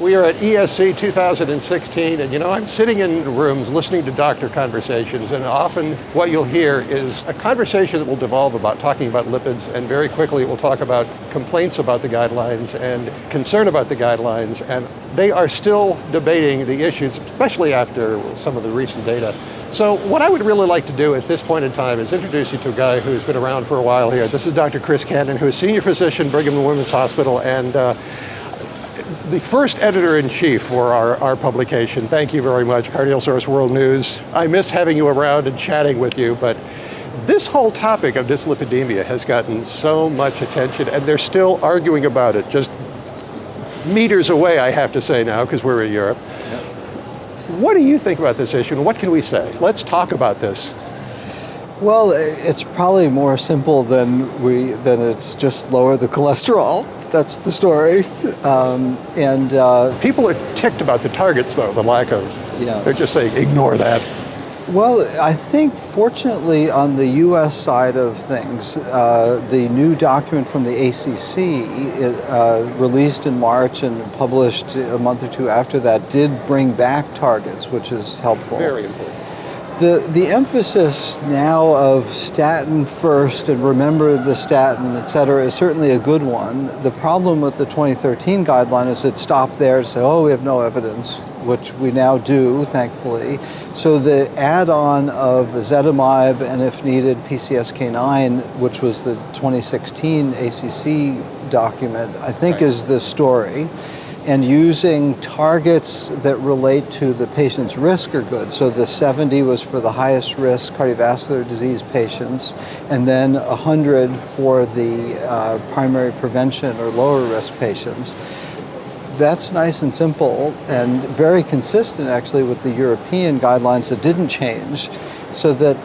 We are at ESC 2016, and I'm sitting in rooms listening to doctor conversations, and often what you'll hear is a conversation that will devolve about talking about lipids, and very quickly it will talk about complaints about the guidelines and concern about the guidelines, and they are still debating the issues, especially after some of the recent data. So what I would really like to do at this point in time is introduce you to a guy who's been around for a while here. This is Dr. Chris Cannon, who is Senior Physician, Brigham and Women's Hospital, and the first editor-in-chief for our publication. Thank you very much, CardioSource WorldNews. I miss having you around and chatting with you, but this whole topic of dyslipidemia has gotten so much attention, and they're still arguing about it, just meters away, I have to say now, because we're in Europe. Yep. What do you think about this issue, and what can we say? Let's talk about this. Well, it's probably more simple than it's just lower the cholesterol. That's the story. People are ticked about the targets, though, the lack of, they're just saying, ignore that. Well, I think fortunately on the US side of things, the new document from the ACC, released in March and published a month or two after that, did bring back targets, which is helpful. Very important. The emphasis now of statin first and remember the statin, et cetera, is certainly a good one. The problem with the 2013 guideline is it stopped there and said, oh, we have no evidence, which we now do, thankfully. So the add-on of ezetimibe and, if needed, PCSK9, which was the 2016 ACC document, I think is the story. And using targets that relate to the patient's risk are good. So the 70 was for the highest risk cardiovascular disease patients, and then 100 for the primary prevention or lower risk patients. That's nice and simple and very consistent actually with the European guidelines that didn't change, so that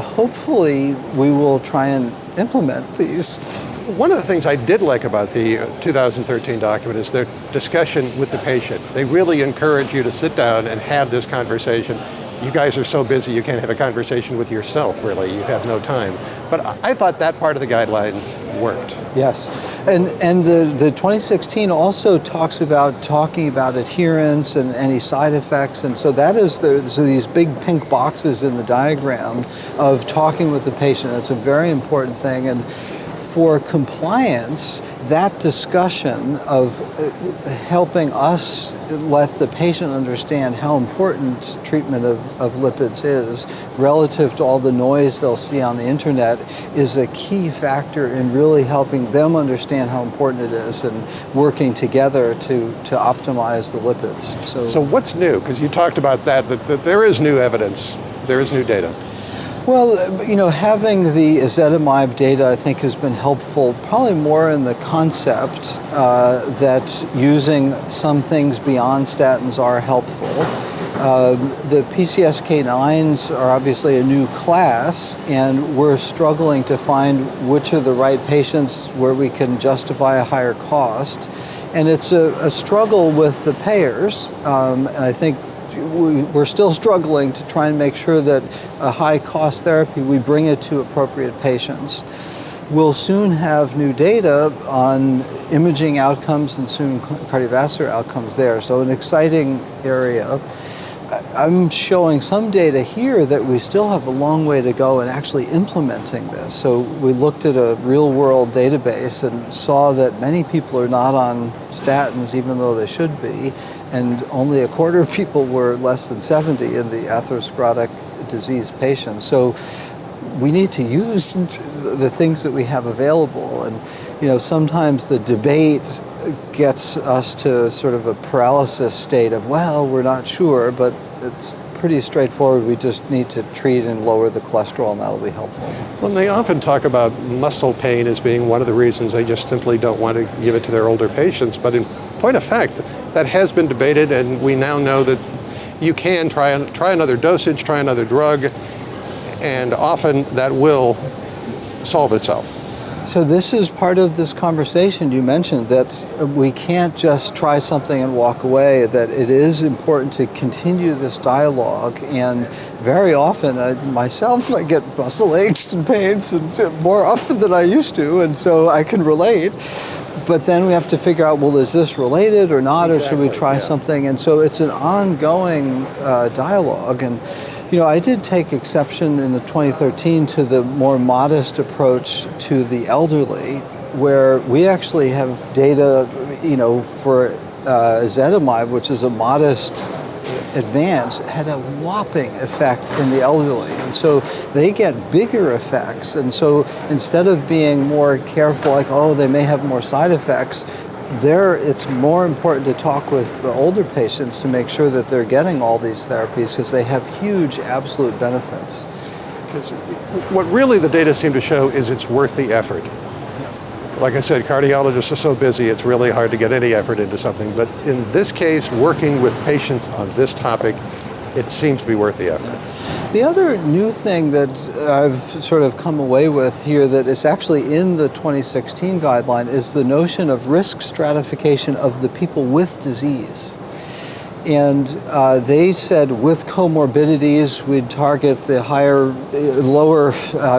hopefully we will try and implement these. One of the things I did like about the 2013 document is their discussion with the patient. They really encourage you to sit down and have this conversation. You guys are so busy you can't have a conversation with yourself, really. You have no time. But I thought that part of the guidelines worked. Yes, and the 2016 also talks about talking about adherence and any side effects, and so that is so these big pink boxes in the diagram of talking with the patient. It's a very important thing, and for compliance, that discussion of helping us let the patient understand how important treatment of lipids is relative to all the noise they'll see on the internet is a key factor in really helping them understand how important it is and working together to optimize the lipids. So what's new? Because you talked about that there is new evidence, there is new data. Well, having the ezetimibe data I think has been helpful, probably more in the concept that using some things beyond statins are helpful. The PCSK9s are obviously a new class, and we're struggling to find which are the right patients where we can justify a higher cost. And it's a struggle with the payers, and I think we're still struggling to try and make sure that a high-cost therapy, we bring it to appropriate patients. We'll soon have new data on imaging outcomes and soon cardiovascular outcomes there, so an exciting area. I'm showing some data here that we still have a long way to go in actually implementing this. So we looked at a real-world database and saw that many people are not on statins even though they should be, and only a quarter of people were less than 70 in the atherosclerotic disease patients. So we need to use the things that we have available. And sometimes the debate gets us to sort of a paralysis state of, well, we're not sure, but it's pretty straightforward. We just need to treat and lower the cholesterol, and that'll be helpful. Well, they often talk about muscle pain as being one of the reasons they just simply don't want to give it to their older patients. But in point of fact, that has been debated, and we now know that you can try another dosage, try another drug, and often that will solve itself. So this is part of this conversation you mentioned, that we can't just try something and walk away, that it is important to continue this dialogue. And very often, myself, I get muscle aches and pains and more often than I used to, and so I can relate. But then we have to figure out, well, is this related or not, or should we try something? And so it's an ongoing dialogue. And I did take exception in the 2013 to the more modest approach to the elderly, where we actually have data, for ezetimibe, which is a modest advance, had a whopping effect in the elderly. And so they get bigger effects. And so instead of being more careful, like, oh, they may have more side effects, it's more important to talk with the older patients to make sure that they're getting all these therapies because they have huge absolute benefits. Because what really the data seem to show is it's worth the effort. Like I said, cardiologists are so busy, it's really hard to get any effort into something. But in this case, working with patients on this topic, it seems to be worth the effort. The other new thing that I've sort of come away with here that is actually in the 2016 guideline is the notion of risk stratification of the people with disease. And they said with comorbidities, we'd target the lower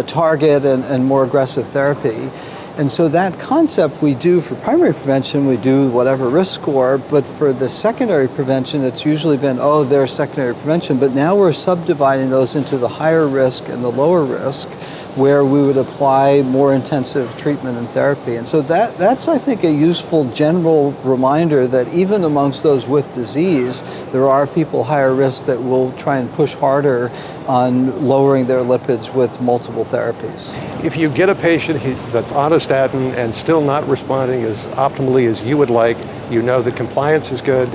target and more aggressive therapy. And so that concept we do for primary prevention, we do whatever risk score, but for the secondary prevention, it's usually been, there's secondary prevention, but now we're subdividing those into the higher risk and the lower risk, where we would apply more intensive treatment and therapy. And so that's, I think, a useful general reminder that even amongst those with disease, there are people higher risk that will try and push harder on lowering their lipids with multiple therapies. If you get a patient that's on a statin and still not responding as optimally as you would like, you know that compliance is good,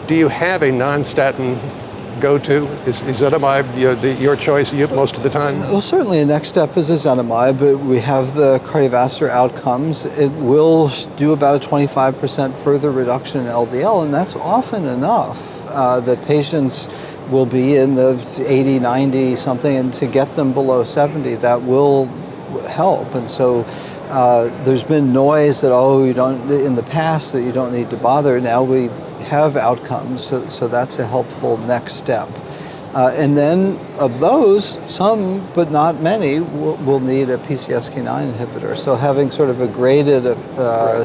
do you have a non-statin go-to? Is ezetimibe your choice most of the time? Well, certainly a next step is ezetimibe. We have the cardiovascular outcomes. It will do about a 25% further reduction in LDL, and that's often enough that patients will be in the 80, 90 something, and to get them below 70, that will help. And so there's been noise that, you don't, in the past, that you don't need to bother. Now we have outcomes, so that's a helpful next step. And then of those, some, but not many, will need a PCSK9 inhibitor. So having sort of a graded,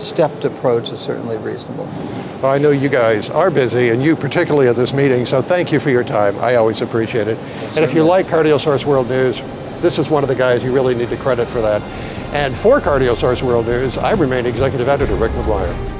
stepped approach is certainly reasonable. Well, I know you guys are busy, and you particularly at this meeting, so thank you for your time. I always appreciate it. And if you like CardioSource World News, this is one of the guys you really need to credit for that. And for CardioSource World News, I remain Executive Editor Rick McGuire.